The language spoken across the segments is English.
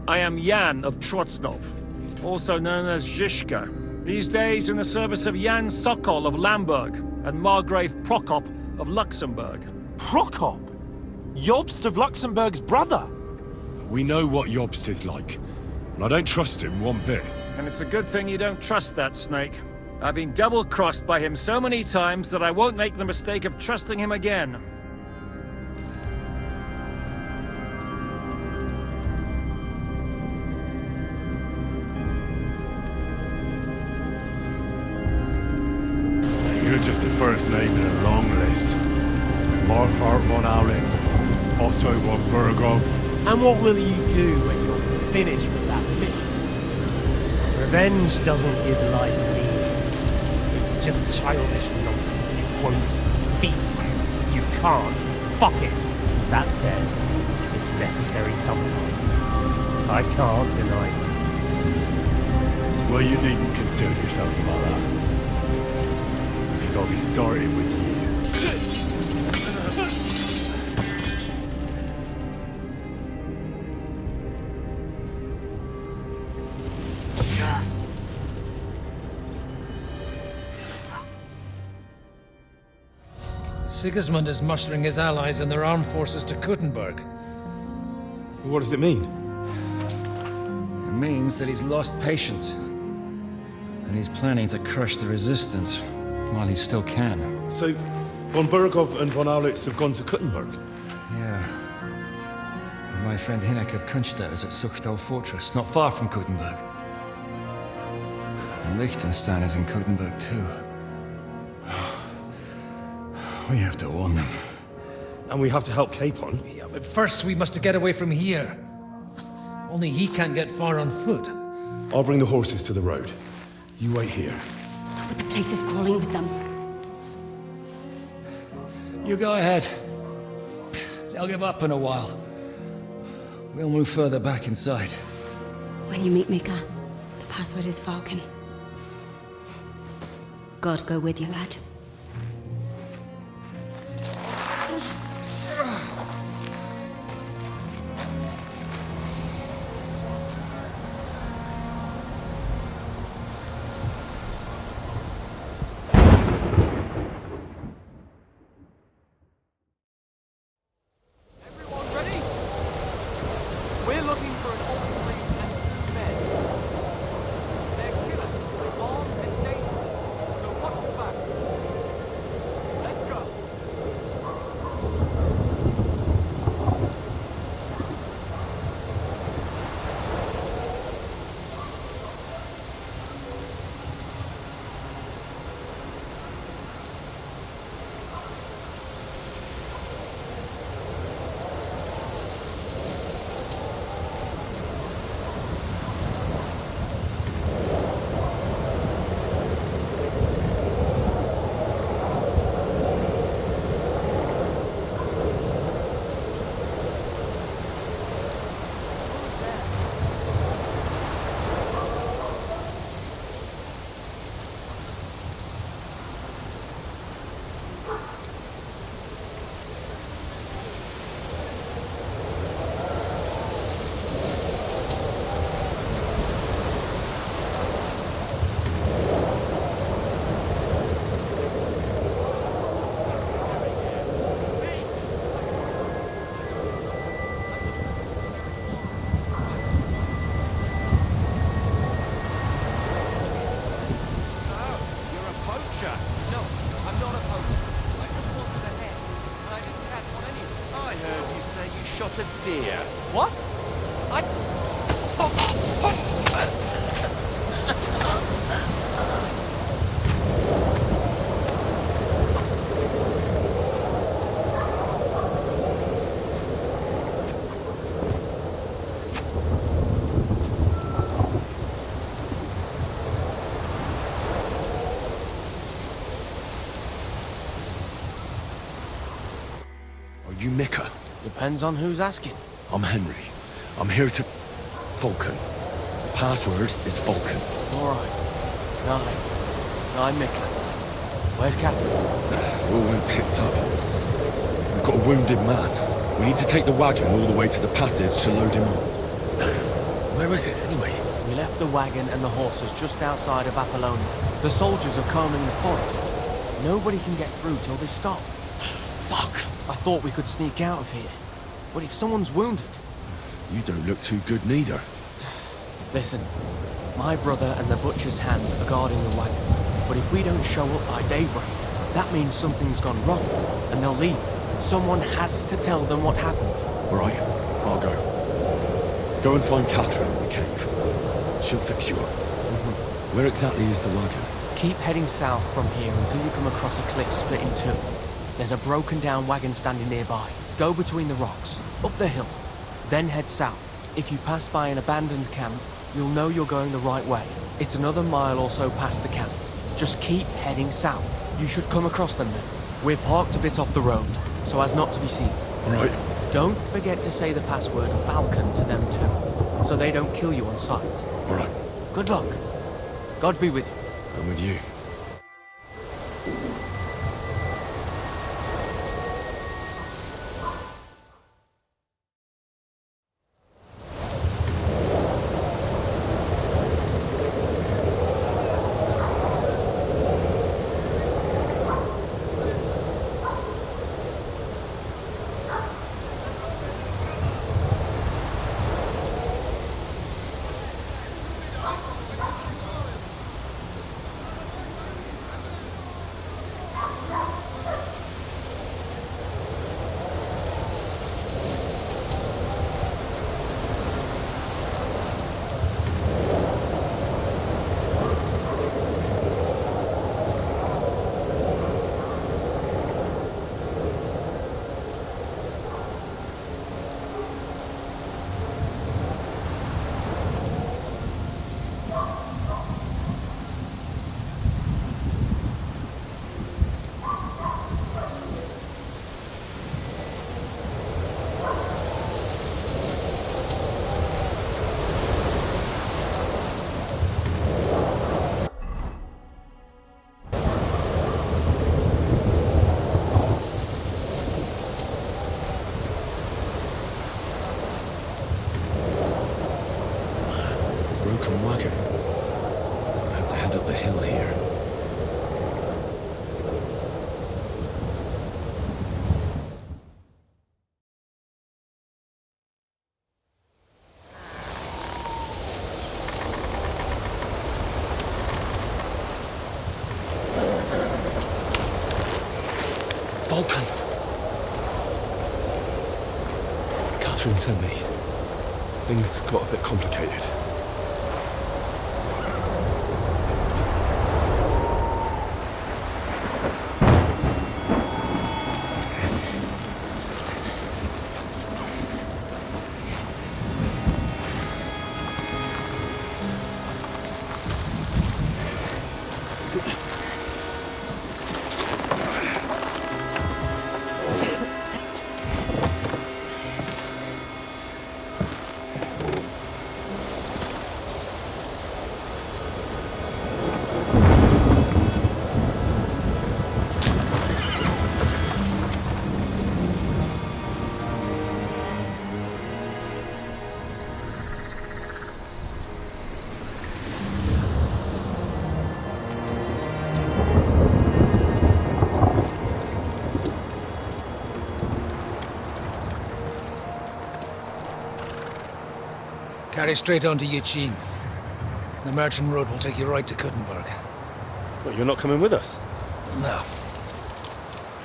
I am Jan of Trosky, also known as Zizka. These days in the service of Jan Sokol of Lamberg and Margrave Prokop of Luxembourg. Prokop? Jobst of Luxembourg's brother? We know what Jobst is like, and I don't trust him one bit. And it's a good thing you don't trust that snake. I've been double-crossed by him so many times that I won't make the mistake of trusting him again. You're just the first name in a long list. Markart von Alex, Otto von Bergow. And what will you do when you're finished with that mission? Revenge doesn't give life meaning. It's just childish nonsense. It won't feed you. You can't fuck it. That said, it's necessary sometimes. I can't deny that. Well, you needn't concern yourself about that. Because I'll be starting with you. Sigismund is mustering his allies and their armed forces to Kuttenberg. What does it mean? It means that he's lost patience. And he's planning to crush the resistance while he still can. So, von Bergow and von Alex have gone to Kuttenberg? Yeah. And my friend Hynek of Kunstadt is at Suchdol Fortress, not far from Kuttenberg. And Liechtenstein is in Kuttenberg too. We have to warn them. And we have to help Capon? Yeah, but first we must get away from here. Only he can't get far on foot. I'll bring the horses to the road. You wait here. But the place is crawling with them. You go ahead. They'll give up in a while. We'll move further back inside. When you meet Mika, the password is Falcon. God go with you, lad. A deer. What? Are you Mika? Depends on who's asking. I'm Henry. I'm here to... Falcon. The password is Falcon. Alright. I'm Mika. Where's Katherine? It all went tits up. We've got a wounded man. We need to take the wagon all the way to the passage to load him on. Where is it, anyway? We left the wagon and the horses just outside of Apollonia. The soldiers are combing the forest. Nobody can get through till they stop. Fuck! I thought we could sneak out of here. But if someone's wounded... You don't look too good neither. Listen, my brother and the butcher's hand are guarding the wagon. But if we don't show up by daybreak, that means something's gone wrong, and they'll leave. Someone has to tell them what happened. All right, I'll go. Go and find Katherine in the cave. She'll fix you up. Where exactly is the wagon? Keep heading south from here until you come across a cliff split in two. There's a broken down wagon standing nearby. Go between the rocks, up the hill, then head south. If you pass by an abandoned camp, you'll know you're going the right way. It's another mile or so past the camp. Just keep heading south. You should come across them then. We're parked a bit off the road, so as not to be seen. All right. Don't forget to say the password Falcon to them too, so they don't kill you on sight. All right. Good luck. God be with you. I'm with you. Broken wagon. I'll have to head up the hill here. Vulcan! Katherine sent me. Things got a bit complicated. Carry straight on to Yichin. The merchant road will take you right to Kuttenberg. What, you're not coming with us? No.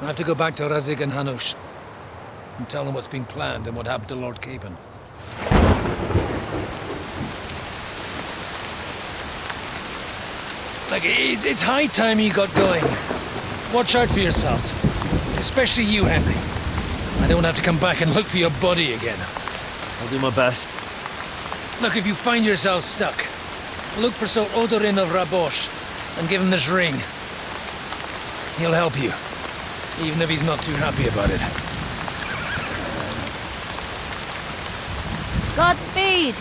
I have to go back to Razik and Hanush and tell them what's been planned and what happened to Lord Capon. Like, it's high time you got going. Watch out for yourselves. Especially you, Henry. I don't have to come back and look for your body again. I'll do my best. Look, if you find yourself stuck, look for Sir Odorin of Rabosh and give him this ring. He'll help you, even if he's not too happy about it. Godspeed!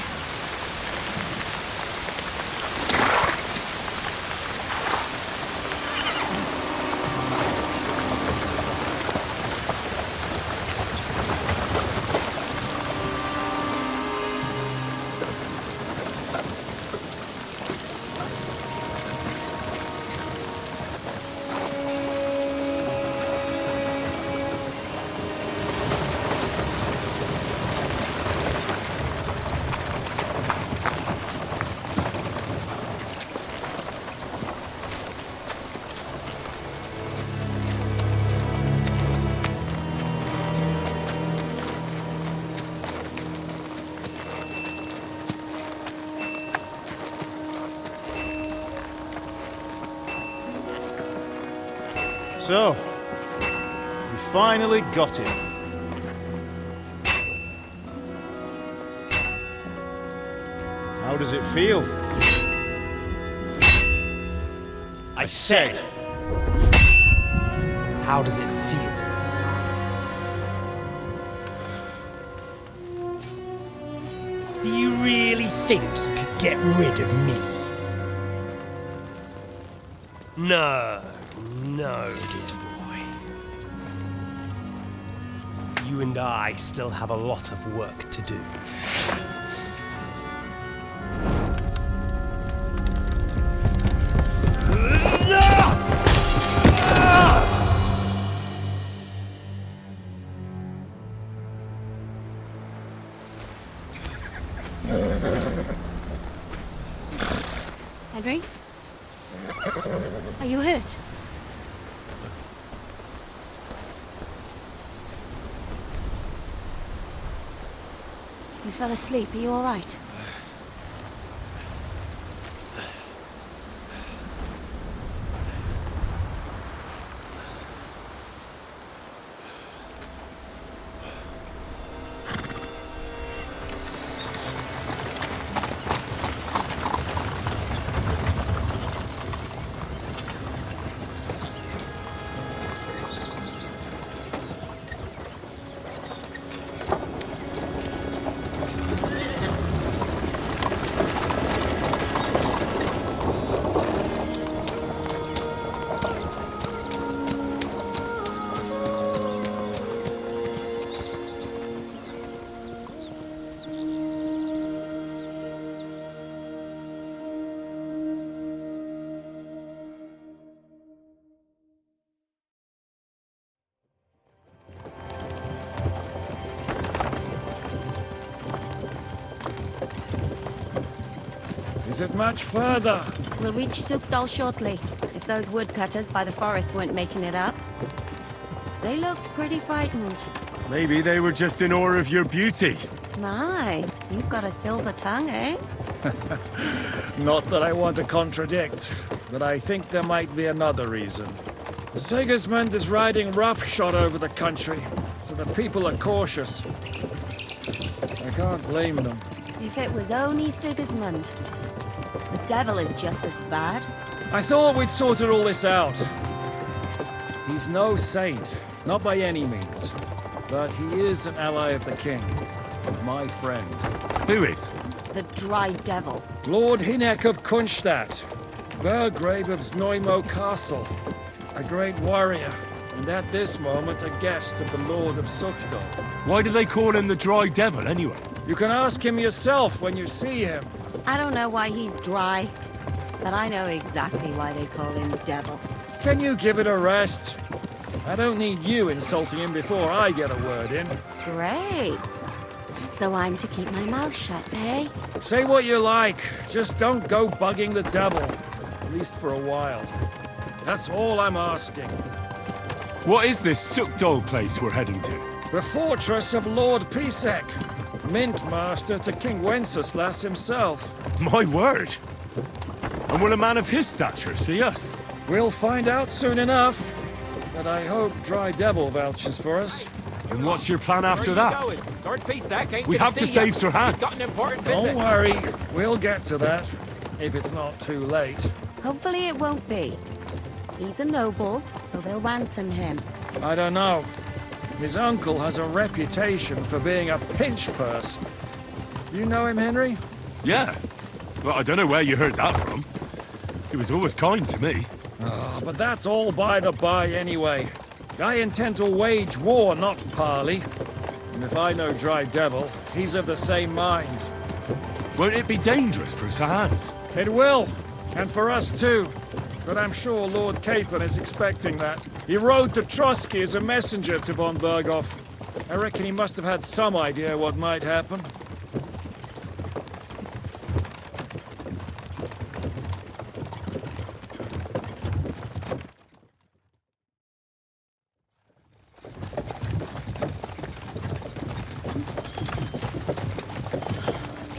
So, we finally got him. How does it feel? I said, how does it feel? Do you really think you could get rid of me? No, dear boy. You and I still have a lot of work to do. Henry? Are you hurt? You fell asleep. Are you all right? Is it much further? We'll reach Suchdol shortly, if those woodcutters by the forest weren't making it up. They looked pretty frightened. Maybe they were just in awe of your beauty. My, you've got a silver tongue, eh? Not that I want to contradict, but I think there might be another reason. Sigismund is riding roughshod over the country, so the people are cautious. I can't blame them. If it was only Sigismund. The devil is just as bad. I thought we'd sorted all this out. He's no saint, not by any means. But he is an ally of the king. My friend. Who is? The dry devil. Lord Hynek of Kunstadt. Bergrave of Znojmo Castle. A great warrior. And at this moment a guest of the Lord of Suchdol. Why do they call him the Dry Devil, anyway? You can ask him yourself when you see him. I don't know why he's dry, but I know exactly why they call him Devil. Can you give it a rest? I don't need you insulting him before I get a word in. Great. So I'm to keep my mouth shut, eh? Say what you like, just don't go bugging the devil. At least for a while. That's all I'm asking. What is this Suchdol place we're heading to? The fortress of Lord Pisek. Mint master to King Wenceslas himself. My word! And will a man of his stature see us? We'll find out soon enough. But I hope Dry Devil vouches for us. And what's your plan after that? Lord Pisek ain't We have to save Sir Hans. He's got an important visit. Don't worry, we'll get to that. If it's not too late. Hopefully it won't be. He's a noble, so they'll ransom him. I don't know. His uncle has a reputation for being a pinch purse. You know him, Henry? Yeah. Well, I don't know where you heard that from. He was always kind to me. Oh, but that's all by the by anyway. I intend to wage war, not parley. And if I know Dry Devil, he's of the same mind. Won't it be dangerous for Sir Hans? It will, and for us too. But I'm sure Lord Capon is expecting that. He rode to Trosky as a messenger to von Bergow. I reckon he must have had some idea what might happen.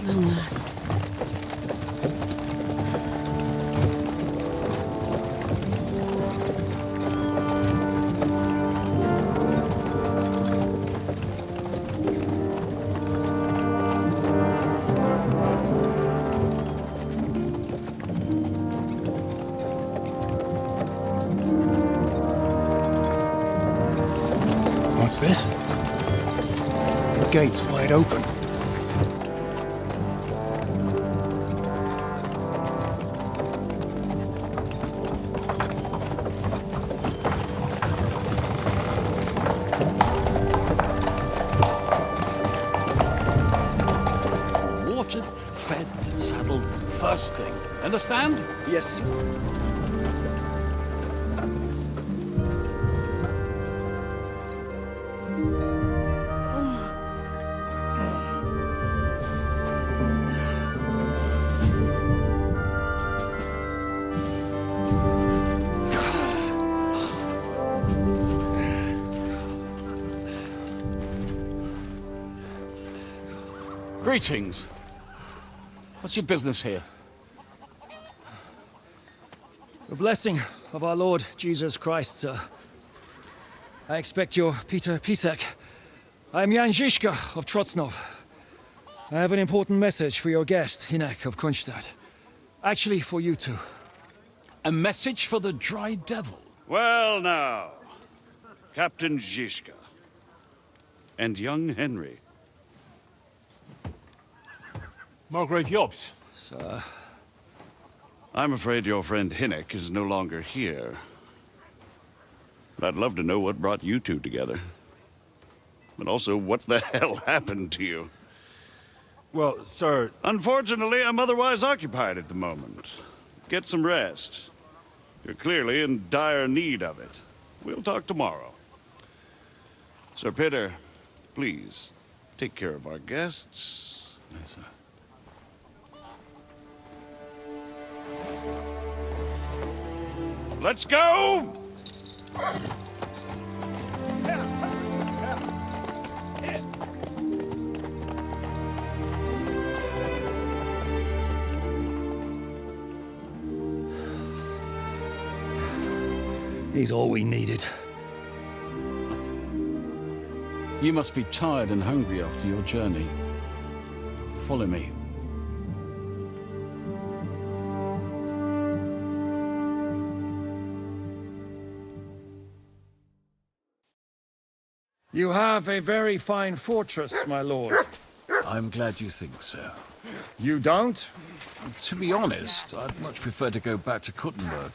Long last. What's this? The gate's wide open. Watered, fed, saddled, first thing. Understand? Yes, sir. Greetings. What's your business here? The blessing of our Lord Jesus Christ, sir. I expect you're Peter Pisek. I am Jan Zizka of Trosnov. I have an important message for your guest, Hynek of Kunstadt. Actually, for you two. A message for the Dry Devil? Well now, Captain Zizka. And young Henry. Margrave Jobst. Sir. I'm afraid your friend Hynek is no longer here. But I'd love to know what brought you two together. But also, what the hell happened to you? Well, sir... Unfortunately, I'm otherwise occupied at the moment. Get some rest. You're clearly in dire need of it. We'll talk tomorrow. Sir Peter, please, take care of our guests. Yes, sir. Let's go! He's all we needed. You must be tired and hungry after your journey. Follow me. You have a very fine fortress, my lord. I'm glad you think so. You don't? To be honest, I'd much prefer to go back to Kuttenberg.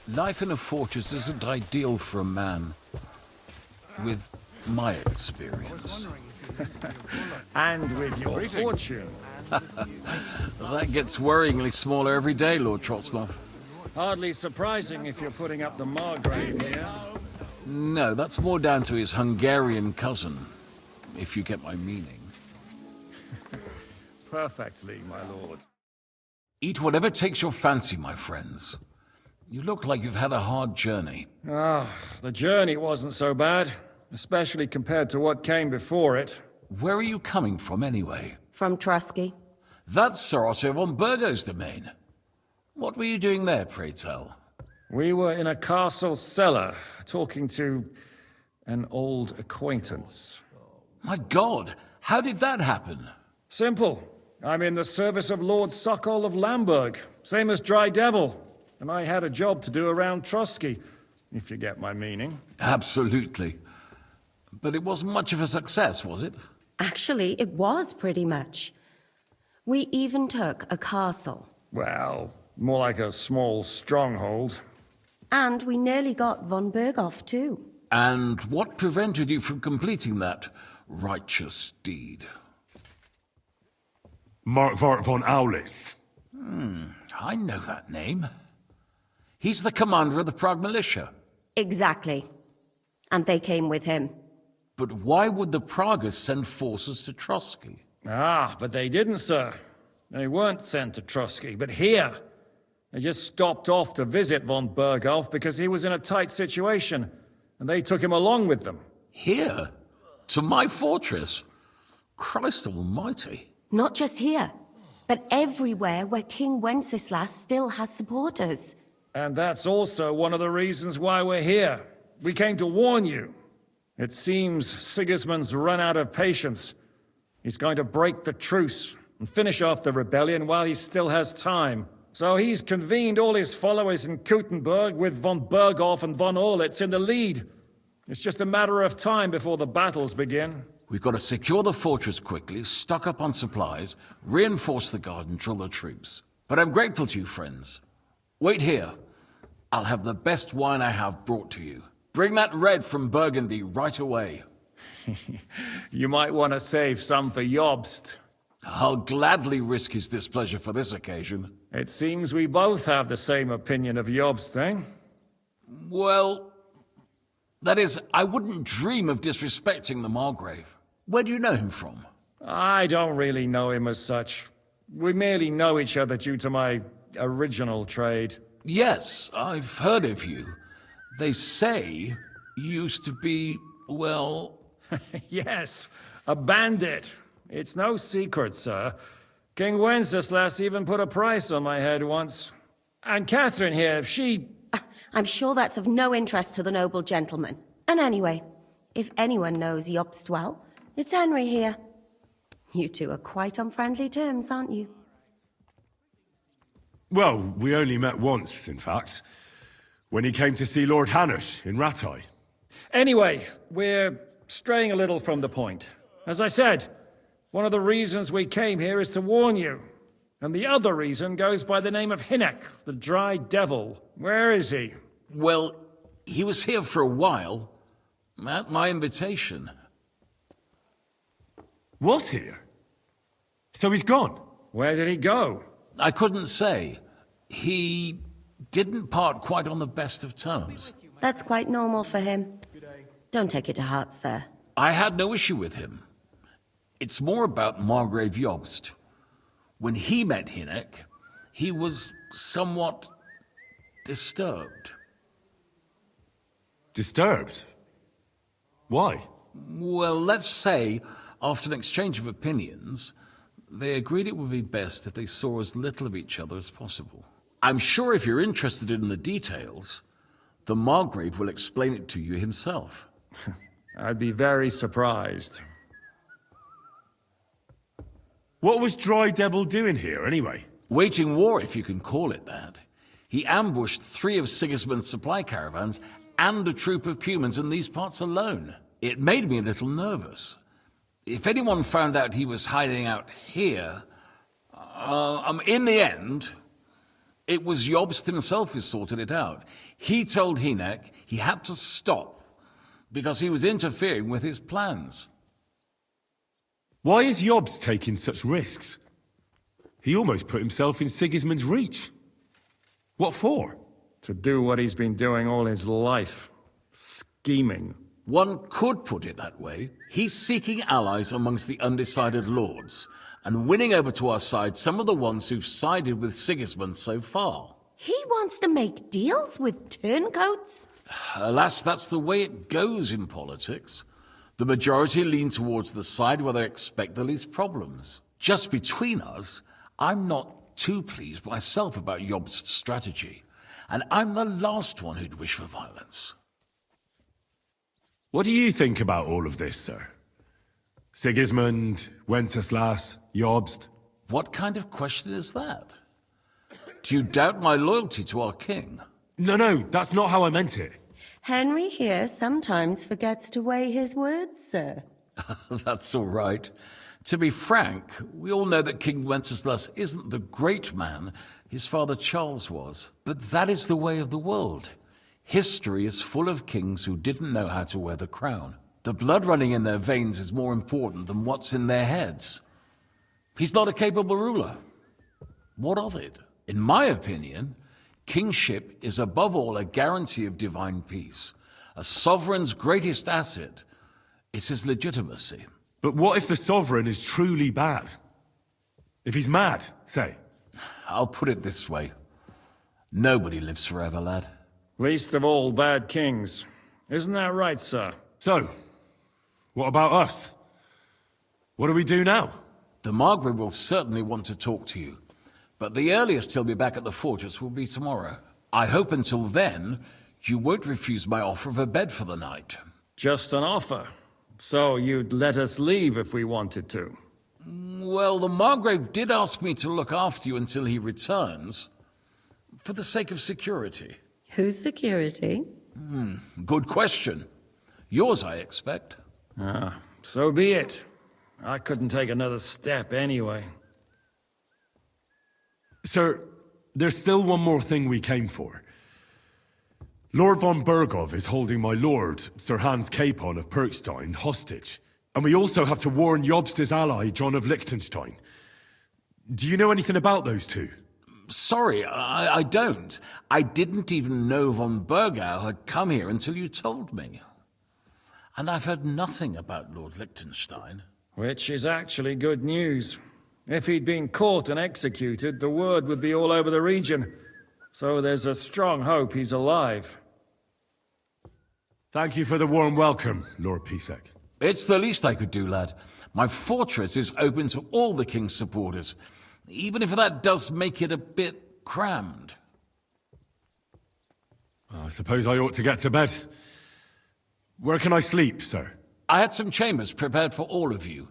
Life in a fortress isn't ideal for a man. With my experience. And with your fortune. That gets worryingly smaller every day, Lord Trosnov. Hardly surprising if you're putting up the Margrave here. No, that's more down to his Hungarian cousin, if you get my meaning. Perfectly, my lord. Eat whatever takes your fancy, my friends. You look like you've had a hard journey. Ah, the journey wasn't so bad, especially compared to what came before it. Where are you coming from, anyway? From Trosky. That's Sir Otto von Bergow's domain. What were you doing there, pray tell? We were in a castle cellar, talking to an old acquaintance. My God, how did that happen? Simple. I'm in the service of Lord Suchdol of Lamberg, same as Dry Devil, and I had a job to do around Trosky, if you get my meaning. Absolutely. But it wasn't much of a success, was it? Actually, it was pretty much. We even took a castle. Well, more like a small stronghold. And we nearly got von Bergow, too. And what prevented you from completing that righteous deed? Markvart von Aulis. I know that name. He's the commander of the Prague militia. Exactly. And they came with him. But why would the Praguers send forces to Trosky? Ah, but they didn't, sir. They weren't sent to Trosky, but here. They just stopped off to visit von Bergow because he was in a tight situation, and they took him along with them. Here? To my fortress? Christ almighty. Not just here, but everywhere where King Wenceslas still has supporters. And that's also one of the reasons why we're here. We came to warn you. It seems Sigismund's run out of patience. He's going to break the truce and finish off the rebellion while he still has time. So he's convened all his followers in Kuttenberg with von Bergow and von Orlitz in the lead. It's just a matter of time before the battles begin. We've got to secure the fortress quickly, stock up on supplies, reinforce the guard and drill the troops. But I'm grateful to you, friends. Wait here. I'll have the best wine I have brought to you. Bring that red from Burgundy right away. You might want to save some for Jobst. I'll gladly risk his displeasure for this occasion. It seems we both have the same opinion of Jobst, eh? Well, that is, I wouldn't dream of disrespecting the Margrave. Where do you know him from? I don't really know him as such. We merely know each other due to my original trade. Yes, I've heard of you. They say you used to be, well... Yes, a bandit. It's no secret, sir. King Wenceslas even put a price on my head once. And Catherine here, she... I'm sure that's of no interest to the noble gentleman. And anyway, if anyone knows Jobst well, it's Henry here. You two are quite on friendly terms, aren't you? Well, we only met once, in fact. When he came to see Lord Hanush in Rattay. Anyway, we're straying a little from the point. As I said, one of the reasons we came here is to warn you. And the other reason goes by the name of Hynek, the Dry Devil. Where is he? Well, he was here for a while, at my invitation. Was here? So he's gone? Where did he go? I couldn't say. He didn't part quite on the best of terms. That's quite normal for him. Don't take it to heart, sir. I had no issue with him. It's more about Margrave Jobst. When he met Hynek, he was somewhat disturbed. Disturbed? Why? Well, let's say, after an exchange of opinions, they agreed it would be best if they saw as little of each other as possible. I'm sure if you're interested in the details, the Margrave will explain it to you himself. I'd be very surprised. What was Dry Devil doing here, anyway? Waging war, if you can call it that. He ambushed 3 of Sigismund's supply caravans and a troop of Cumans in these parts alone. It made me a little nervous. If anyone found out he was hiding out here... in the end, it was Jobst himself who sorted it out. He told Hynek he had to stop because he was interfering with his plans. Why is Jobst taking such risks? He almost put himself in Sigismund's reach. What for? To do what he's been doing all his life. Scheming. One could put it that way. He's seeking allies amongst the undecided lords, and winning over to our side some of the ones who've sided with Sigismund so far. He wants to make deals with turncoats? Alas, that's the way it goes in politics. The majority lean towards the side where they expect the least problems. Just between us, I'm not too pleased myself about Jobst's strategy, and I'm the last one who'd wish for violence. What do you think about all of this, sir? Sigismund, Wenceslas, Jobst? What kind of question is that? Do you doubt my loyalty to our king? No, that's not how I meant it. Henry here sometimes forgets to weigh his words, sir. That's all right. To be frank, we all know that King Wenceslas isn't the great man his father Charles was. But that is the way of the world. History is full of kings who didn't know how to wear the crown. The blood running in their veins is more important than what's in their heads. He's not a capable ruler. What of it? In my opinion, kingship is above all a guarantee of divine peace. A sovereign's greatest asset is his legitimacy. But what if the sovereign is truly bad? If he's mad, say? I'll put it this way. Nobody lives forever, lad. Least of all bad kings. Isn't that right, sir? So, what about us? What do we do now? The Margrave will certainly want to talk to you, but the earliest he'll be back at the fortress will be tomorrow. I hope until then, you won't refuse my offer of a bed for the night. Just an offer. So you'd let us leave if we wanted to? Well, the Margrave did ask me to look after you until he returns, for the sake of security. Whose security? Good question. Yours, I expect. Ah, so be it. I couldn't take another step anyway. Sir, there's still one more thing we came for. Lord von Bergow is holding my lord, Sir Hans Capon of Perkstein, hostage. And we also have to warn Jobst's ally, John of Liechtenstein. Do you know anything about those two? Sorry, I don't. I didn't even know von Bergow had come here until you told me. And I've heard nothing about Lord Liechtenstein. Which is actually good news. If he'd been caught and executed, the word would be all over the region. So there's a strong hope he's alive. Thank you for the warm welcome, Lord Pisek. It's the least I could do, lad. My fortress is open to all the king's supporters, even if that does make it a bit crammed. I suppose I ought to get to bed. Where can I sleep, sir? I had some chambers prepared for all of you.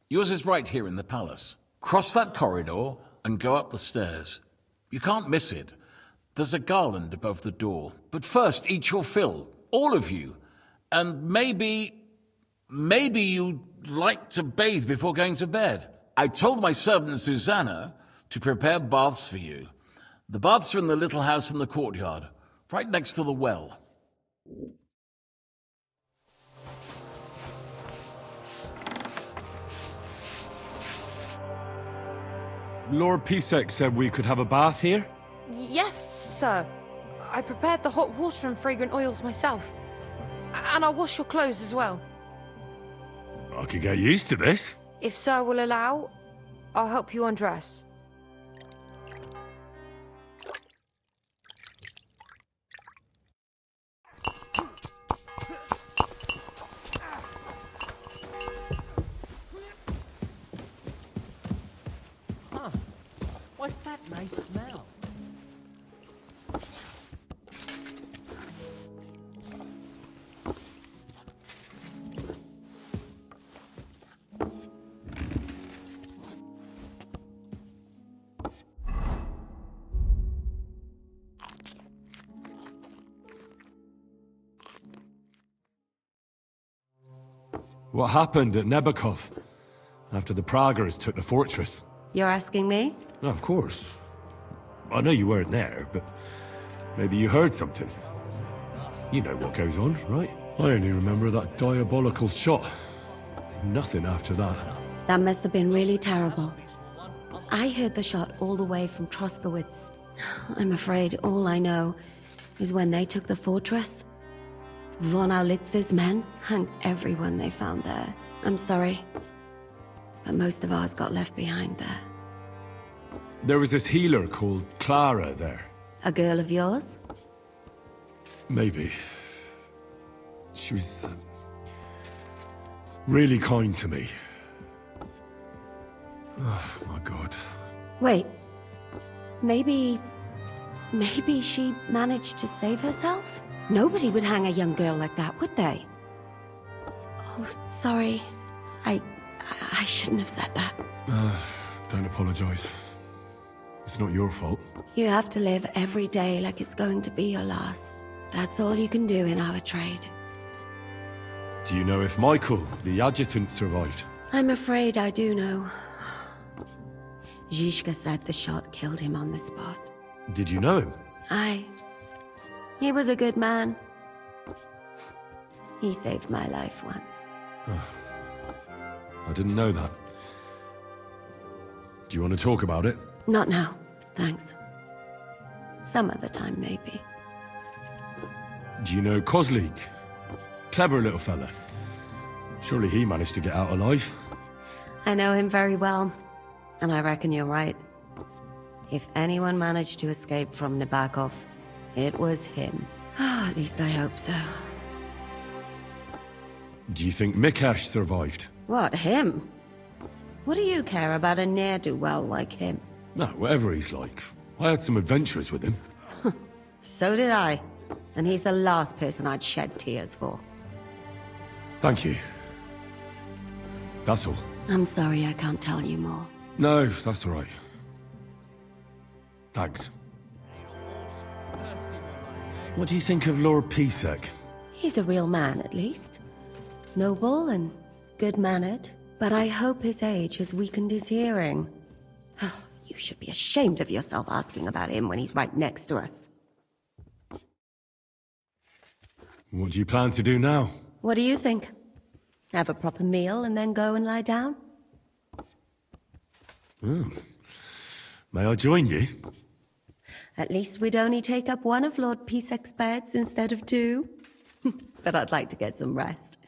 Yours is right here in the palace. Cross that corridor and go up the stairs. You can't miss it. There's a garland above the door. But first, eat your fill. All of you. And maybe you'd like to bathe before going to bed. I told my servant Susanna to prepare baths for you. The baths are in the little house in the courtyard, right next to the well. Lord Pisek said we could have a bath here? Yes, sir. I prepared the hot water and fragrant oils myself. And I'll wash your clothes as well. I could get used to this. If sir will allow, I'll help you undress. Huh. What's that nice smell? What happened at Nebakov after the Praggers took the fortress? You're asking me? Of course. I know you weren't there, but maybe you heard something. You know what goes on, right? I only remember that diabolical shot. Nothing after that. That must have been really terrible. I heard the shot all the way from Troskowitz. I'm afraid all I know is when they took the fortress, von Aulitz's men hung everyone they found there. I'm sorry, but most of ours got left behind there. There was this healer called Clara there. A girl of yours? Maybe. She was really kind to me. Oh, my God. Wait. Maybe she managed to save herself? Nobody would hang a young girl like that, would they? Oh, sorry. I shouldn't have said that. Don't apologize. It's not your fault. You have to live every day like it's going to be your last. That's all you can do in our trade. Do you know if Michael, the adjutant, survived? I'm afraid I do know. Zizka said the shot killed him on the spot. Did you know him? Aye. He was a good man. He saved my life once. I didn't know that. Do you want to talk about it? Not now, thanks. Some other time, maybe. Do you know Kozlik? Clever little fella. Surely he managed to get out alive. I know him very well, and I reckon you're right. If anyone managed to escape from Nebakov, it was him. At least I hope so. Do you think Mikash survived? What, him? What do you care about a ne'er-do-well like him? No, whatever he's like. I had some adventures with him. So did I. And he's the last person I'd shed tears for. Thank you. That's all. I'm sorry I can't tell you more. No, that's all right. Thanks. What do you think of Lord Pisek? He's a real man, at least. Noble and good-mannered, but I hope his age has weakened his hearing. You should be ashamed of yourself asking about him when he's right next to us. What do you plan to do now? What do you think? Have a proper meal and then go and lie down? Oh. May I join you? At least we'd only take up one of Lord Pisek's beds instead of two. But I'd like to get some rest.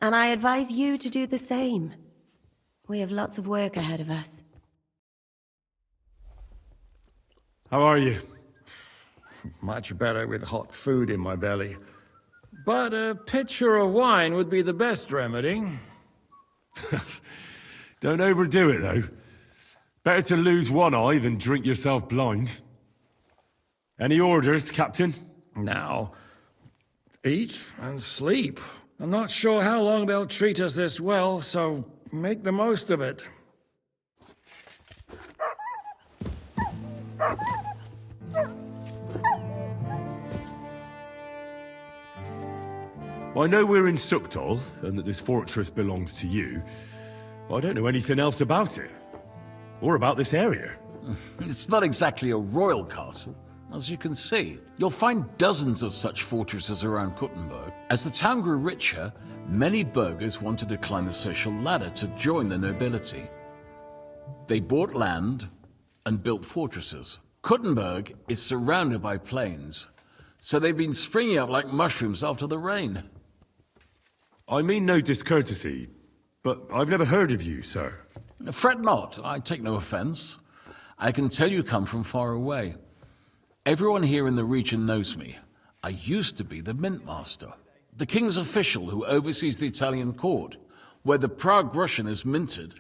And I advise you to do the same. We have lots of work ahead of us. How are you? Much better with hot food in my belly. But a pitcher of wine would be the best remedy. Don't overdo it, though. Better to lose one eye than drink yourself blind. Any orders, Captain? Now, eat and sleep. I'm not sure how long they'll treat us this well, so make the most of it. I know we're in Suchdol, and that this fortress belongs to you. But I don't know anything else about it. Or about this area. It's not exactly a royal castle. As you can see, you'll find dozens of such fortresses around Kuttenberg. As the town grew richer, many burghers wanted to climb the social ladder to join the nobility. They bought land and built fortresses. Kuttenberg is surrounded by plains, so they've been springing up like mushrooms after the rain. I mean no discourtesy, but I've never heard of you, sir. Fret not, I take no offense. I can tell you come from far away. Everyone here in the region knows me. I used to be the mint master, the king's official who oversees the Italian court, where the Prague Russian is minted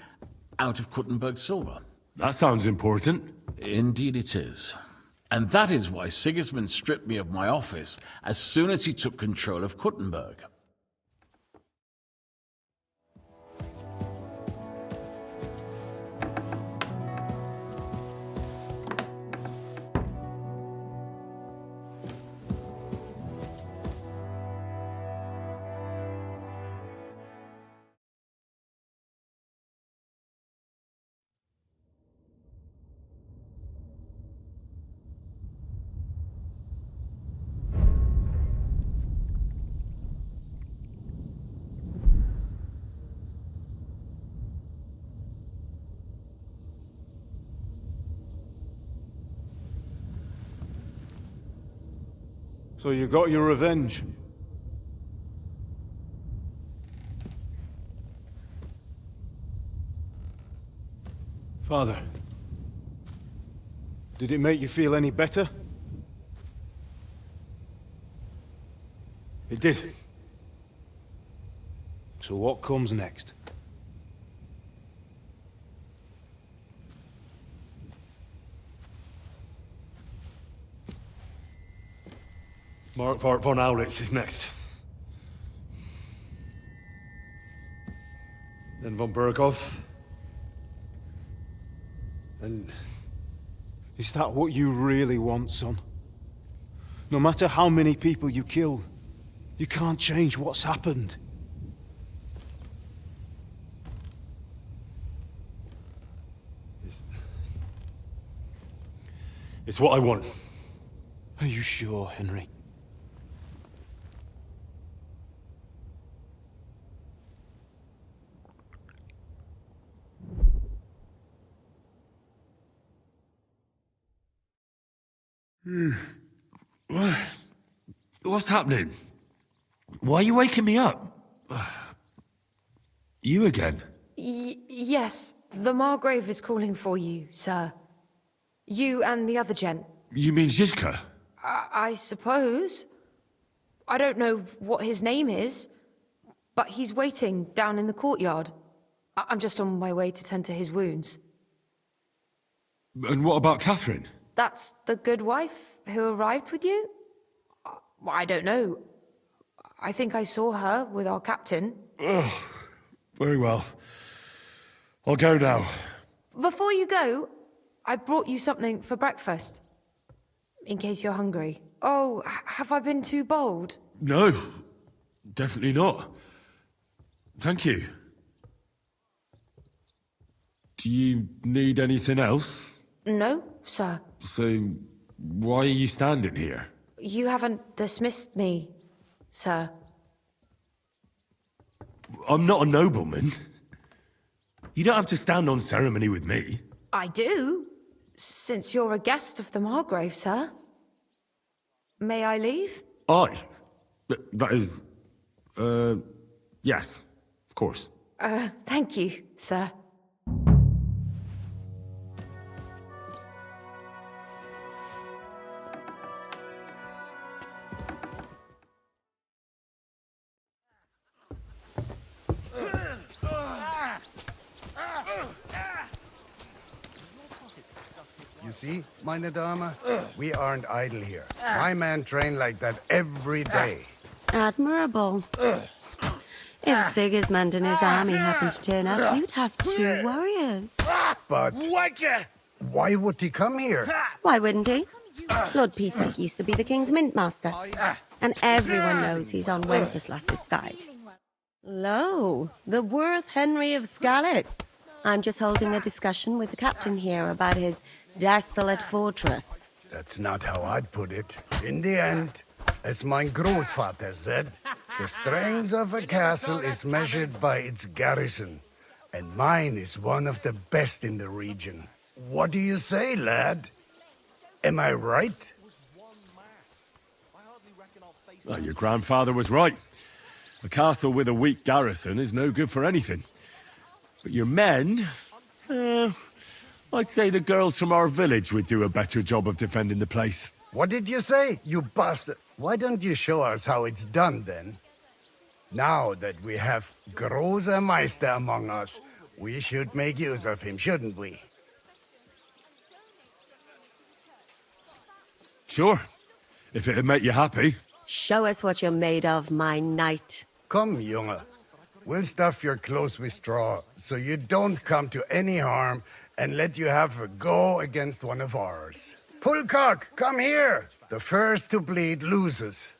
out of Kuttenberg silver. That sounds important. Indeed it is. And that is why Sigismund stripped me of my office as soon as he took control of Kuttenberg. So you got your revenge? Father, did it make you feel any better? It did. So what comes next? Mark von Aulitz is next. Then von Bergow. And is that what you really want, son? No matter how many people you kill, you can't change what's happened. It's what I want. Are you sure, Henry? What's happening? Why are you waking me up? You again? Yes, the Margrave is calling for you, sir. You and the other gent. You mean Zizka? I suppose. I don't know what his name is, but he's waiting down in the courtyard. I'm just on my way to tend to his wounds. And what about Katherine? That's the good wife who arrived with you? I don't know. I think I saw her with our captain. Oh, very well. I'll go now. Before you go, I brought you something for breakfast. In case you're hungry. Oh, have I been too bold? No, definitely not. Thank you. Do you need anything else? No, sir. So, why are you standing here? You haven't dismissed me, sir. I'm not a nobleman. You don't have to stand on ceremony with me. I do, since you're a guest of the Margrave, sir. May I leave? That is... yes, of course. Thank you, sir. You see, meine Dame, we aren't idle here. My men train like that every day. Admirable. If Sigismund and his army happened to turn up, you'd have 2 warriors. But why would he come here? Why wouldn't he? Lord Pisek used to be the king's mintmaster, and everyone knows he's on Wenceslas's side. Lo, the worth Henry of Skalitz. I'm just holding a discussion with the captain here about his desolate fortress. That's not how I'd put it. In the end, as mein Großvater said, the strength of a castle is measured by its garrison, and mine is one of the best in the region. What do you say, lad? Am I right? Well, your grandfather was right. A castle with a weak garrison is no good for anything. But your men... I'd say the girls from our village would do a better job of defending the place. What did you say, you bastard? Why don't you show us how it's done, then? Now that we have Großer Meister among us, we should make use of him, shouldn't we? Sure, if it'd make you happy. Show us what you're made of, my knight. Come, Junge. We'll stuff your clothes with straw, so you don't come to any harm, and let you have a go against one of ours. Pullcock, come here! The first to bleed loses.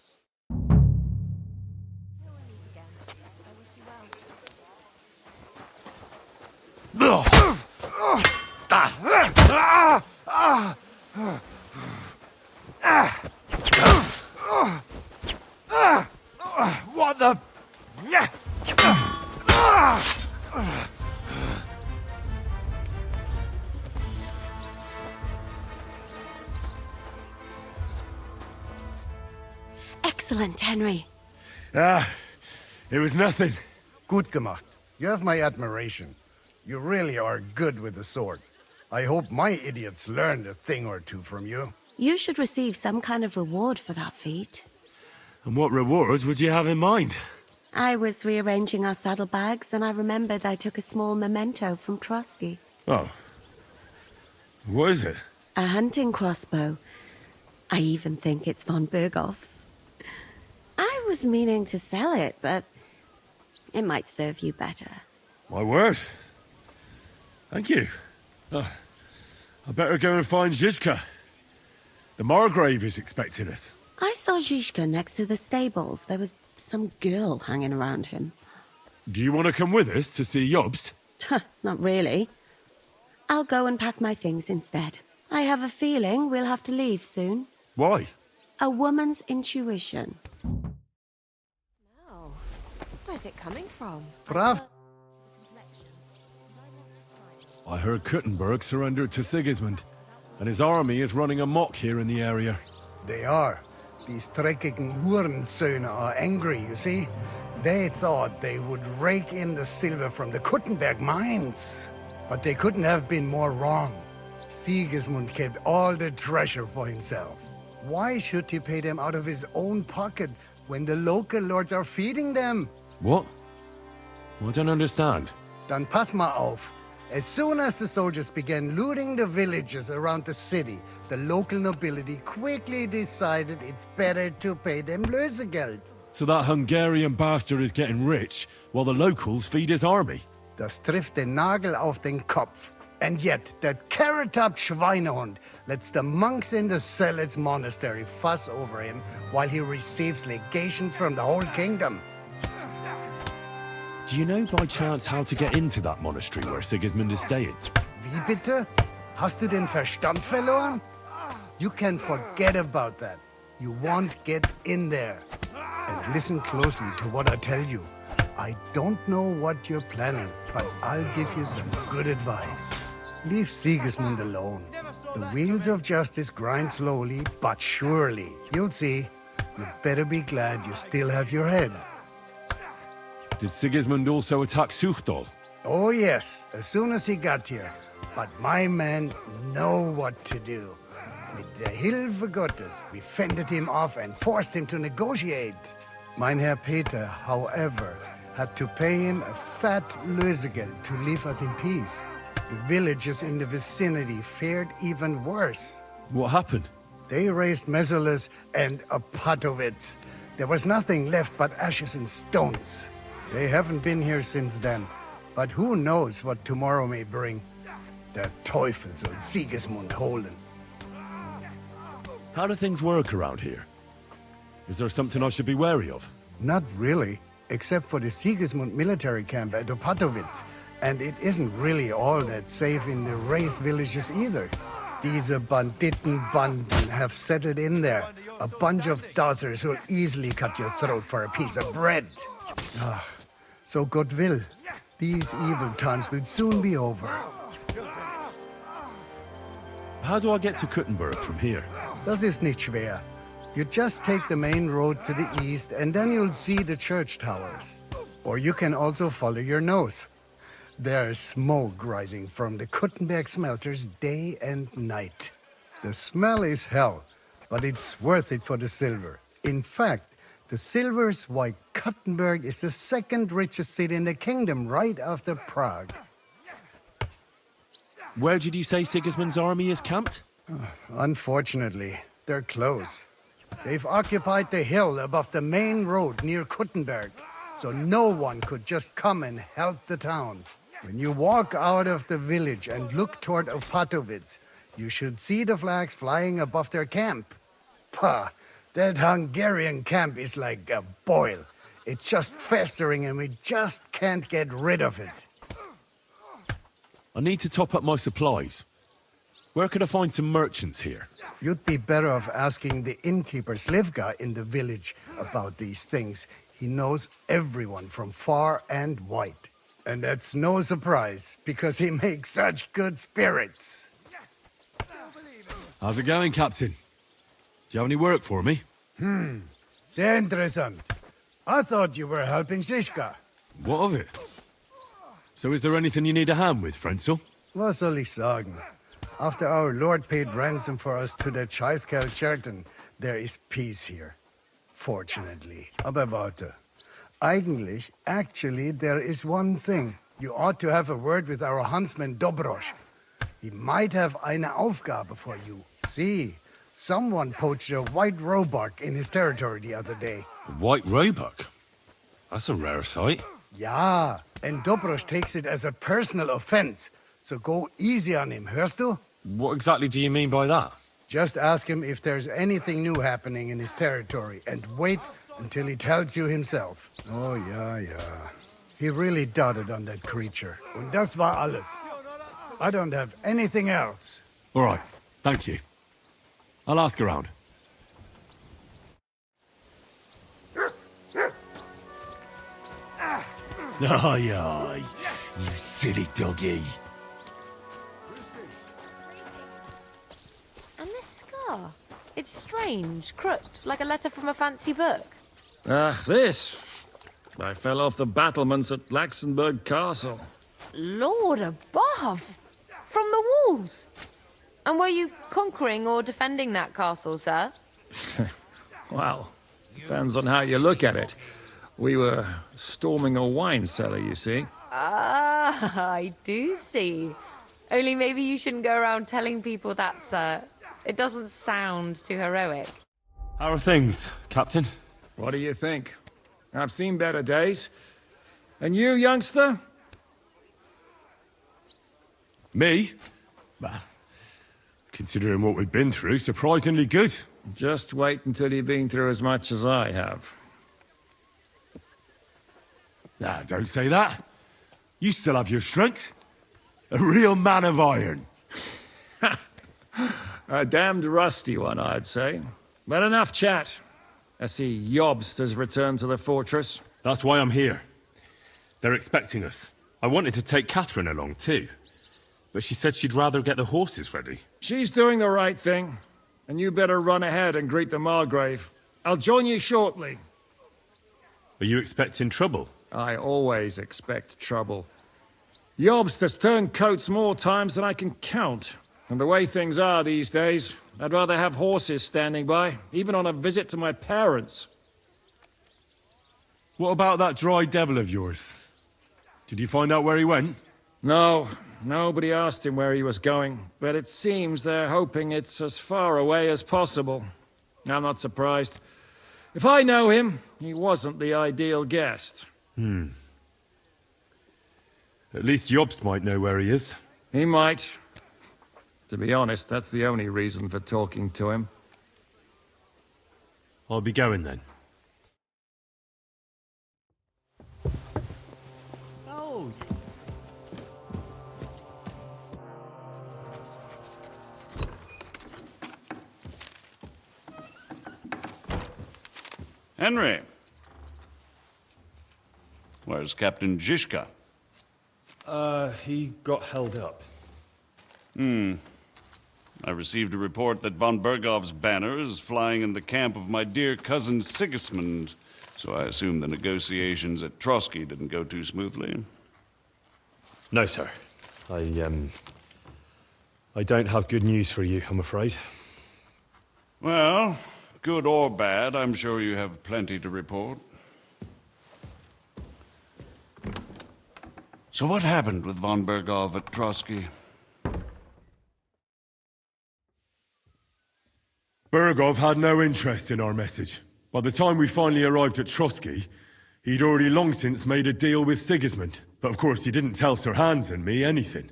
What the... Excellent, Henry. It was nothing. Gut gemacht. You have my admiration. You really are good with the sword. I hope my idiots learned a thing or two from you. You should receive some kind of reward for that feat. And what rewards would you have in mind? I was rearranging our saddlebags, and I remembered I took a small memento from Trosky. Oh. What is it? A hunting crossbow. I even think it's von Bergow's. I was meaning to sell it, but it might serve you better. My word. Thank you. I better go and find Zizka. The Margrave is expecting us. I saw Zizka next to the stables. There was some girl hanging around him. Do you want to come with us to see Jobst? Not really. I'll go and pack my things instead. I have a feeling we'll have to leave soon. Why? A woman's intuition. Smell. Where's it coming from? Brav. I heard Kuttenberg surrendered to Sigismund, and his army is running amok here in the area. They are. These dreckigen Hurensöhne are angry, you see? They thought they would rake in the silver from the Kuttenberg mines. But they couldn't have been more wrong. Sigismund kept all the treasure for himself. Why should he pay them out of his own pocket when the local lords are feeding them? What? I don't understand. Dann pass mal auf. As soon as the soldiers began looting the villages around the city, the local nobility quickly decided it's better to pay them Lösegeld. So that Hungarian bastard is getting rich, while the locals feed his army? Das trifft den Nagel auf den Kopf. And yet, that carrot-topped Schweinehund lets the monks in the Zealots monastery fuss over him while he receives legations from the whole kingdom. Do you know by chance how to get into that monastery where Sigismund is staying? Wie bitte? Hast du den Verstand verloren? You can forget about that. You won't get in there. And listen closely to what I tell you. I don't know what you're planning, but I'll give you some good advice. Leave Sigismund alone. The wheels of justice grind slowly, but surely. You'll see. You better be glad you still have your head. Did Sigismund also attack Suchdol? Oh yes, as soon as he got here. But my men know what to do. Mit der Hilfe Gottes, we fended him off and forced him to negotiate. Mein Herr Peter, however, had to pay him a fat Lösegeld to leave us in peace. The villagers in the vicinity fared even worse. What happened? They raised Mesolis and Opatovitz. There was nothing left but ashes and stones. They haven't been here since then, but who knows what tomorrow may bring. Der Teufel soll Sigismund holen. How do things work around here? Is there something I should be wary of? Not really, except for the Sigismund military camp at Opatovitz. And it isn't really all that safe in the raised villages either. These Banditenbanden have settled in there. A bunch of dozzers who'll easily cut your throat for a piece of bread. So God will. These evil times will soon be over. How do I get to Kuttenberg from here? Das ist nicht schwer. You just take the main road to the east and then you'll see the church towers. Or you can also follow your nose. There's smoke rising from the Kuttenberg smelters day and night. The smell is hell, but it's worth it for the silver. In fact, the silver's why Kuttenberg is the second richest city in the kingdom, right after Prague. Where did you say Sigismund's army is camped? Unfortunately, they're close. They've occupied the hill above the main road near Kuttenberg, so no one could just come and help the town. When you walk out of the village and look toward Opatovitz, you should see the flags flying above their camp. Pah, that Hungarian camp is like a boil. It's just festering and we just can't get rid of it. I need to top up my supplies. Where could I find some merchants here? You'd be better off asking the innkeeper Slivka in the village about these things. He knows everyone from far and wide. And that's no surprise, because he makes such good spirits. How's it going, Captain? Do you have any work for me? Sehr interessant. I thought you were helping Zizka. What of it? So is there anything you need a hand with, Frenzl? Was soll ich sagen? After our Lord paid ransom for us to the Chaiskel-Cherton, there is peace here. Fortunately. Aber warte. Actually, there is one thing. You ought to have a word with our huntsman Dobrosch. He might have eine Aufgabe for you. See, someone poached a white roebuck in his territory the other day. A white roebuck? That's a rare sight. Ja, and Dobrosch takes it as a personal offense. So go easy on him, hörst du? What exactly do you mean by that? Just ask him if there's anything new happening in his territory, and wait until he tells you himself. Oh, yeah. He really doted on that creature. Und das war alles. I don't have anything else. All right, thank you. I'll ask around. Aye, you silly doggy. And this scar? It's strange, crooked, like a letter from a fancy book. This. I fell off the battlements at Laxenburg Castle. Lord above! From the walls! And were you conquering or defending that castle, sir? Well, depends on how you look at it. We were storming a wine cellar, you see. Ah, I do see. Only maybe you shouldn't go around telling people that, sir. It doesn't sound too heroic. How are things, Captain? What do you think? I've seen better days. And you, youngster? Me? Well, considering what we've been through, surprisingly good. Just wait until you've been through as much as I have. Nah, don't say that. You still have your strength. A real man of iron. A damned rusty one, I'd say. But enough chat. I see Jobst has returned to the fortress. That's why I'm here. They're expecting us. I wanted to take Katherine along too, but she said she'd rather get the horses ready. She's doing the right thing, and you better run ahead and greet the Margrave. I'll join you shortly. Are you expecting trouble? I always expect trouble. Jobst has turned coats more times than I can count. And the way things are these days, I'd rather have horses standing by, even on a visit to my parents. What about that dry devil of yours? Did you find out where he went? No, nobody asked him where he was going, but it seems they're hoping it's as far away as possible. I'm not surprised. If I know him, he wasn't the ideal guest. At least Jobst might know where he is. He might. To be honest, that's the only reason for talking to him. I'll be going then. Oh. Henry. Where's Captain Zizka? He got held up. I received a report that von Bergov's banner is flying in the camp of my dear cousin Sigismund, so I assume the negotiations at Trosky didn't go too smoothly. No, sir. I don't have good news for you, I'm afraid. Well, good or bad, I'm sure you have plenty to report. So what happened with von Bergov at Trosky? Bergow had no interest in our message. By the time we finally arrived at Trosky, he'd already long since made a deal with Sigismund. But of course he didn't tell Sir Hans and me anything.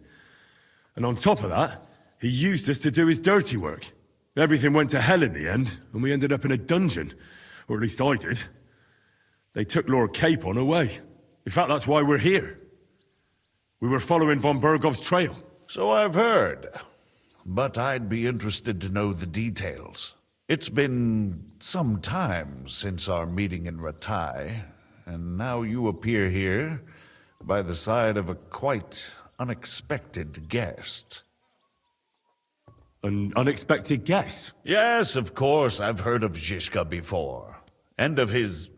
And on top of that, he used us to do his dirty work. Everything went to hell in the end, and we ended up in a dungeon. Or at least I did. They took Lord Capon away. In fact, that's why we're here. We were following von Bergov's trail. So I've heard. But I'd be interested to know the details. It's been some time since our meeting in Ratai, and now you appear here by the side of a quite unexpected guest. An unexpected guest? Yes, of course, I've heard of Zizka before, and of his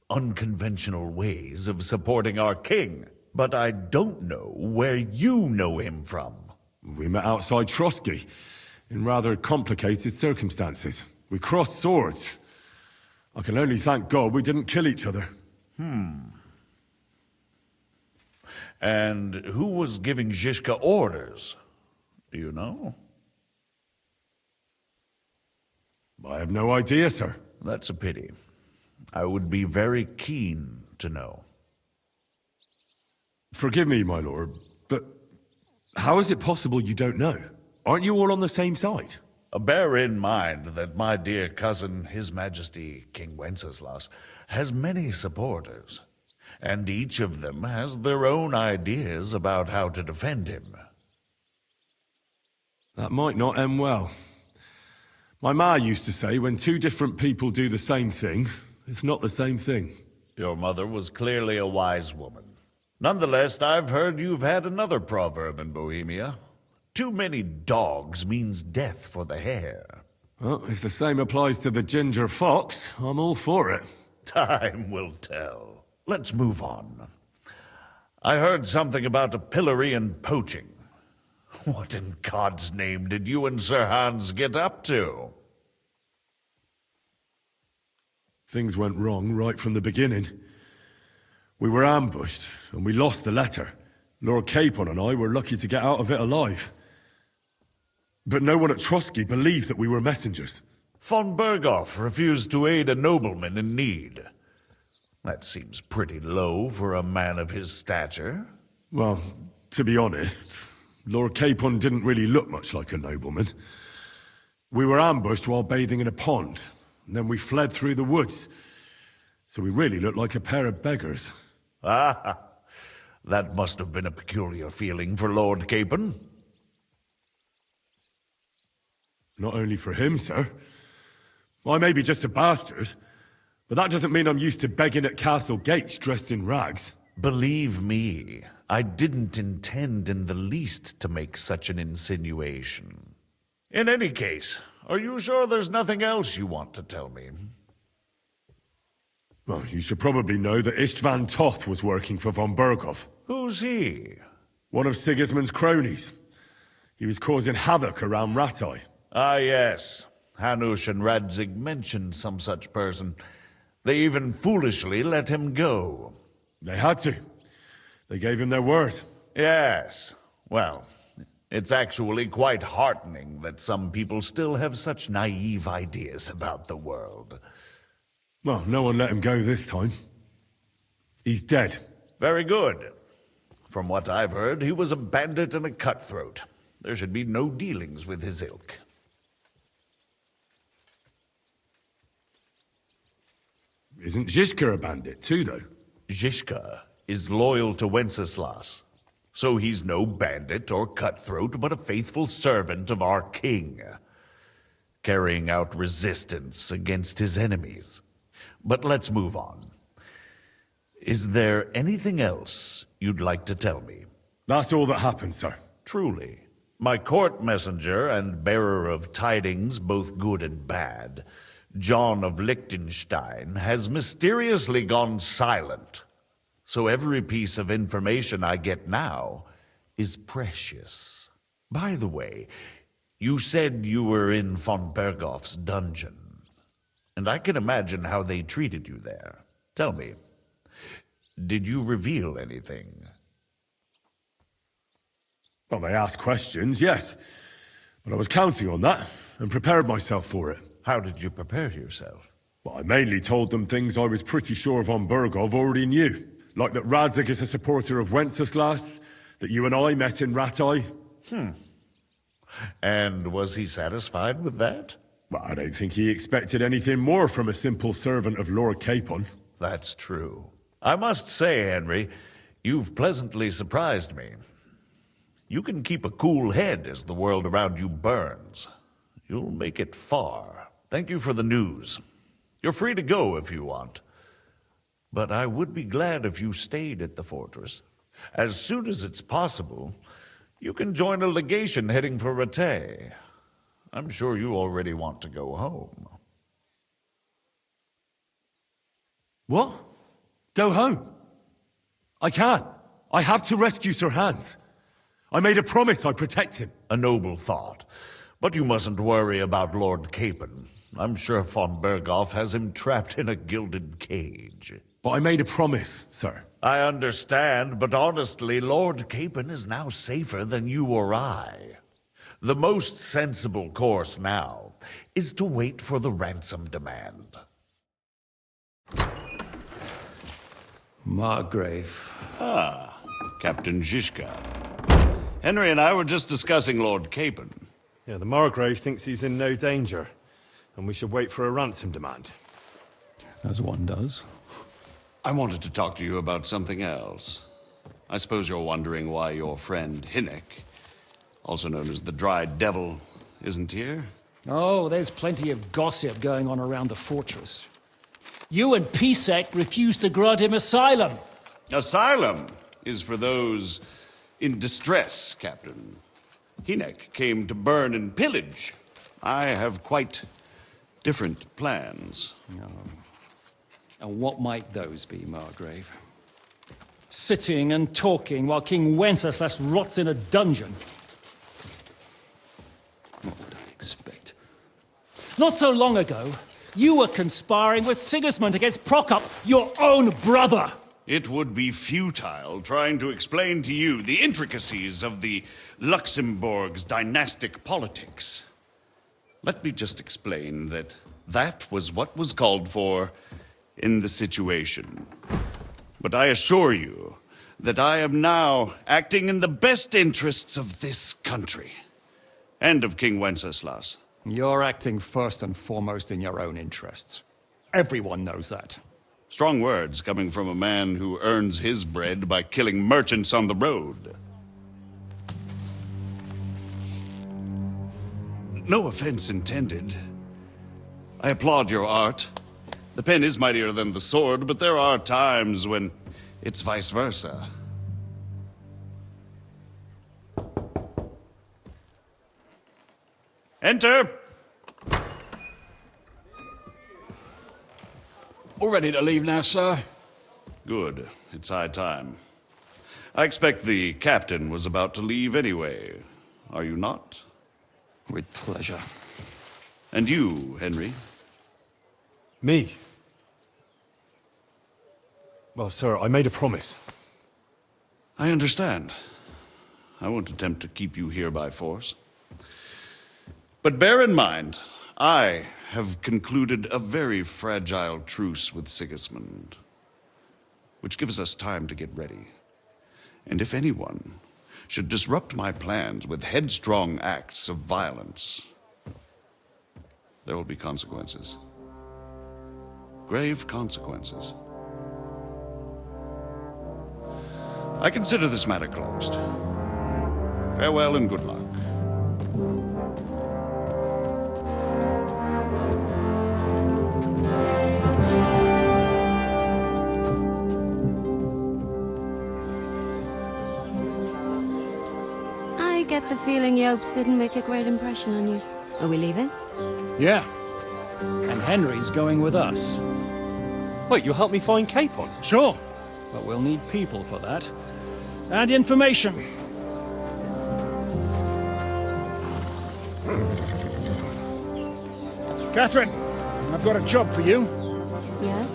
unconventional ways of supporting our king. But I don't know where you know him from. We met outside Trosky, in rather complicated circumstances. We crossed swords. I can only thank God we didn't kill each other. And who was giving Zizka orders? Do you know? I have no idea, sir. That's a pity. I would be very keen to know. Forgive me, my lord, but how is it possible you don't know? Aren't you all on the same side? Bear in mind that my dear cousin, His Majesty King Wenceslas, has many supporters, and each of them has their own ideas about how to defend him. That might not end well. My ma used to say when two different people do the same thing, it's not the same thing. Your mother was clearly a wise woman. Nonetheless, I've heard you've had another proverb in Bohemia. Too many dogs means death for the hare. Well, if the same applies to the ginger fox, I'm all for it. Time will tell. Let's move on. I heard something about a pillory and poaching. What in God's name did you and Sir Hans get up to? Things went wrong right from the beginning. We were ambushed, and we lost the letter. Lord Capon and I were lucky to get out of it alive. But no one at Trosky believed that we were messengers. Von Bergow refused to aid a nobleman in need. That seems pretty low for a man of his stature. Well, to be honest, Lord Capon didn't really look much like a nobleman. We were ambushed while bathing in a pond, and then we fled through the woods. So we really looked like a pair of beggars. Ah, that must have been a peculiar feeling for Lord Capon. Not only for him, sir. I may be just a bastard, but that doesn't mean I'm used to begging at castle gates dressed in rags. Believe me, I didn't intend in the least to make such an insinuation. In any case, are you sure there's nothing else you want to tell me? Well, you should probably know that Istvan Toth was working for von Bergow. Who's he? One of Sigismund's cronies. He was causing havoc around Rattay. Ah, yes. Hanush and Radzig mentioned some such person. They even foolishly let him go. They had to. They gave him their word. Yes. Well, it's actually quite heartening that some people still have such naive ideas about the world. Well, no one let him go this time. He's dead. Very good. From what I've heard, he was a bandit and a cutthroat. There should be no dealings with his ilk. Isn't Zizka a bandit too, though? Zizka is loyal to Wenceslas, so he's no bandit or cutthroat, but a faithful servant of our king, carrying out resistance against his enemies. But let's move on. Is there anything else you'd like to tell me? That's all that happened, sir. Truly. My court messenger and bearer of tidings, both good and bad, John of Liechtenstein, has mysteriously gone silent. So every piece of information I get now is precious. By the way, you said you were in von Bergow's dungeon. And I can imagine how they treated you there. Tell me, did you reveal anything? Well, they asked questions, yes. But I was counting on that, and prepared myself for it. How did you prepare yourself? Well, I mainly told them things I was pretty sure von Bergow already knew. Like that Radzig is a supporter of Wenceslas, that you and I met in Rattay. And was he satisfied with that? Well, I don't think he expected anything more from a simple servant of Lord Capon. That's true. I must say, Henry, you've pleasantly surprised me. You can keep a cool head as the world around you burns. You'll make it far. Thank you for the news. You're free to go if you want. But I would be glad if you stayed at the fortress. As soon as it's possible, you can join a legation heading for Rattay. I'm sure you already want to go home. What? Go home? I can't. I have to rescue Sir Hans. I made a promise I'd protect him. A noble thought. But you mustn't worry about Lord Capon. I'm sure von Bergow has him trapped in a gilded cage. But I made a promise, sir. I understand, but honestly, Lord Capon is now safer than you or I. The most sensible course now is to wait for the ransom demand. Margrave. Ah, Captain Zizka. Henry and I were just discussing Lord Capon. Yeah, the Margrave thinks he's in no danger, and we should wait for a ransom demand. As one does. I wanted to talk to you about something else. I suppose you're wondering why your friend Hynek, also known as the Dried Devil, isn't here? Oh, there's plenty of gossip going on around the fortress. You and Pisek refused to grant him asylum. Asylum is for those in distress, Captain. Hynek came to burn and pillage. I have quite different plans. Oh. And what might those be, Margrave? Sitting and talking while King Wenceslas rots in a dungeon. What would I expect? Not so long ago, you were conspiring with Sigismund against Prokop, your own brother! It would be futile trying to explain to you the intricacies of the Luxembourg's dynastic politics. Let me just explain that that was what was called for in the situation. But I assure you that I am now acting in the best interests of this country and of King Wenceslas. You're acting first and foremost in your own interests. Everyone knows that. Strong words coming from a man who earns his bread by killing merchants on the road. No offense intended. I applaud your art. The pen is mightier than the sword, but there are times when it's vice versa. Enter! All ready to leave now, sir? Good. It's high time. I expect the captain was about to leave anyway. Are you not? With pleasure. And you, Henry? Me? Well, sir, I made a promise. I understand. I won't attempt to keep you here by force. But bear in mind, I have concluded a very fragile truce with Sigismund, which gives us time to get ready. And if anyone should disrupt my plans with headstrong acts of violence, there will be consequences. Grave consequences. I consider this matter closed. Farewell and good luck. I get the feeling Jobst didn't make a great impression on you. Are we leaving? Yeah. And Henry's going with us. Wait, you'll help me find Capon? Sure. But we'll need people for that. And information. Catherine, I've got a job for you. Yes?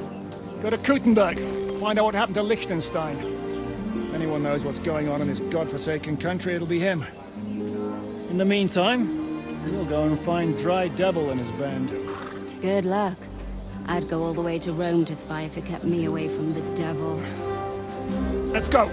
Go to Kuttenberg. Find out what happened to Liechtenstein. If anyone knows what's going on in this godforsaken country, it'll be him. In the meantime, we'll go and find Dry Devil and his band. Good luck. I'd go all the way to Rome to spy if it kept me away from the devil. Let's go!